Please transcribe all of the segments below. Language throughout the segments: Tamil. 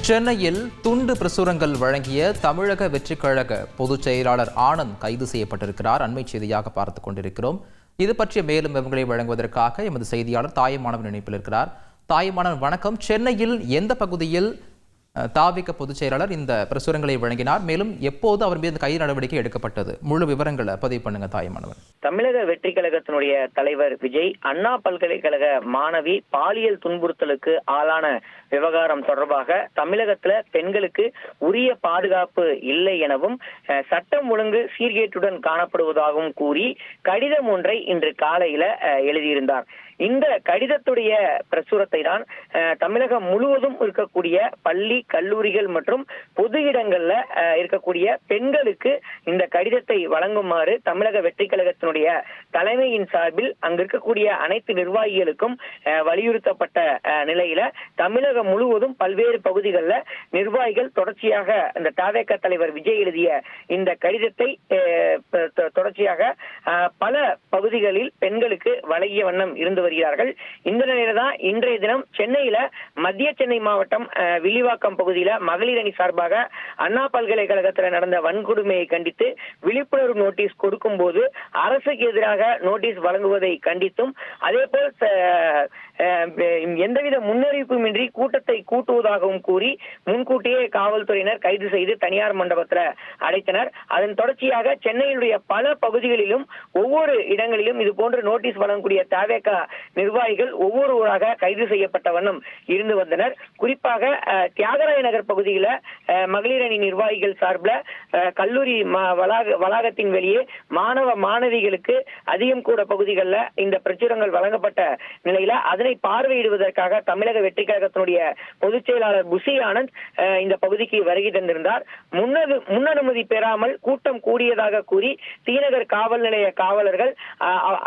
சென்னையில் துண்டு பிரசுரங்கள் வழங்கிய தமிழக வெற்றிக் கழக பொதுச் செயலாளர் ஆனந்த் கைது செய்யப்பட்டிருக்கிறார். அண்மை செய்தியாக பார்த்துக் கொண்டிருக்கிறோம். இது பற்றிய மேலும் விவரங்களை வழங்குவதற்காக எமது செய்தியாளர் தாயமானவன் இணைப்பில் இருக்கிறார். தாயமானவன் வணக்கம். சென்னையில் எந்த பகுதியில் தாவிக பொதுச் செயலாளர் இந்த பிரசுரங்களை வழங்கினார்? மேலும் எப்போது அவர் மீது கைது நடவடிக்கை எடுக்கப்பட்டது? முழு விவரங்களை பதிவு பண்ணுங்க தாயமானவன். தமிழக வெற்றி கழகத்தினுடைய தலைவர் விஜய் அண்ணா பல்கலைக்கழக மாணவி பாலியல் துன்புறுத்தலுக்கு ஆளான விவகாரம் தொடர்பாக தமிழகத்துல பெண்களுக்கு உரிய பாதுகாப்பு இல்லை எனவும் சட்டம் ஒழுங்கு சீர்கேட்டுடன் காணப்படுவதாகவும் கூறி கடிதம் ஒன்றை இன்று காலையில எழுதியிருந்தார். இந்த கடிதத்துடைய பிரசுரத்தை தான் தமிழகம் முழுவதும் இருக்கக்கூடிய பள்ளி கல்லூரிகள் மற்றும் பொது இடங்கள்ல இருக்கக்கூடிய பெண்களுக்கு இந்த கடிதத்தை வழங்குமாறு தமிழக வெற்றி கழகத்தினுடைய தலைமையின் சார்பில் அங்க இருக்கக்கூடிய அனைத்து நிர்வாகிகளுக்கும் வலியுறுத்தப்பட்ட நிலையில தமிழகம் முழுவதும் பல்வேறு பகுதிகளில் நிர்வாகிகள் தொடர்ச்சியாக இந்த தவேக தலைவர் விஜய் எழுதிய இந்த கடிதத்தை தொடர்ச்சியாக பல பகுதிகளில் பெண்களுக்கு வழங்கிய வண்ணம் இருந்து வருகிறார்கள். இந்த நிலையில தான் இன்றைய தினம் சென்னையில மத்திய சென்னை மாவட்டம் வில்லிவாக்கம் பகுதியில மகளிர் அணி சார்பாக அண்ணா பல்கலைக்கழகத்தில் நடந்த வன்கொடுமையை கண்டித்து விழிப்புணர்வு நோட்டீஸ் கொடுக்கும் போது அரசுக்கு எதிராக நோட்டீஸ் வழங்குவதை கண்டித்தும் அதே போல் எந்தவித முன்னறிவிப்புமின்றி கூட்டத்தை கூட்டுவதாகவும் கூறி முன்கூட்டியே காவல்துறையினர் கைது செய்து தனியார் மண்டபத்தில் அடைத்தனர். அதன் தொடர்ச்சியாக சென்னையினுடைய பல பகுதிகளிலும் ஒவ்வொரு இடங்களிலும் இது போன்று நோட்டீஸ் வழங்கக்கூடிய தவேக நிர்வாகிகள் ஒவ்வொருவராக கைது செய்யப்பட்ட வண்ணம் இருந்து வந்தனர். குறிப்பாக தியாகராய நகர் பகுதியில் மகளிர் அணி நிர்வாகிகள் சார்பில் கல்லூரி வளாகத்தின் வெளியே மாணவ மாணவிகளுக்கு அதிகம் கூட பகுதிகளில் இந்த பிரச்சுரங்கள் வழங்கப்பட்ட நிலையில அதனை பார்வையிடுவதற்காக தமிழக வெற்றி கழகத்தினுடைய பொதுச் செயலாளர் புசி ஆனந்த் இந்த பகுதிக்கு வருகை தந்திருந்தார். முன்னனுமதி பெறாமல் கூட்டம் கூடியதாக கூறி தீநகர் காவல் நிலைய காவலர்கள்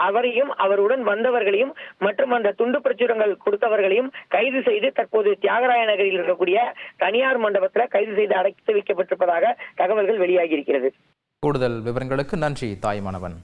அவரையும் அவருடன் வந்தவர்களையும் மற்றும் அந்த துண்டு பிரச்சுரங்கள் கொடுத்தவர்களையும் கைது செய்து தற்போது தியாகராய நகரில் இருக்கக்கூடிய தனியார் மண்டபத்தில் கைது செய்து அடைத்து வைக்கப்பட்டிருப்பதாக தகவல்கள் வெளியாகி இருக்கிறது. கூடுதல் விவரங்களுக்கு நன்றி தாய்மானவன்.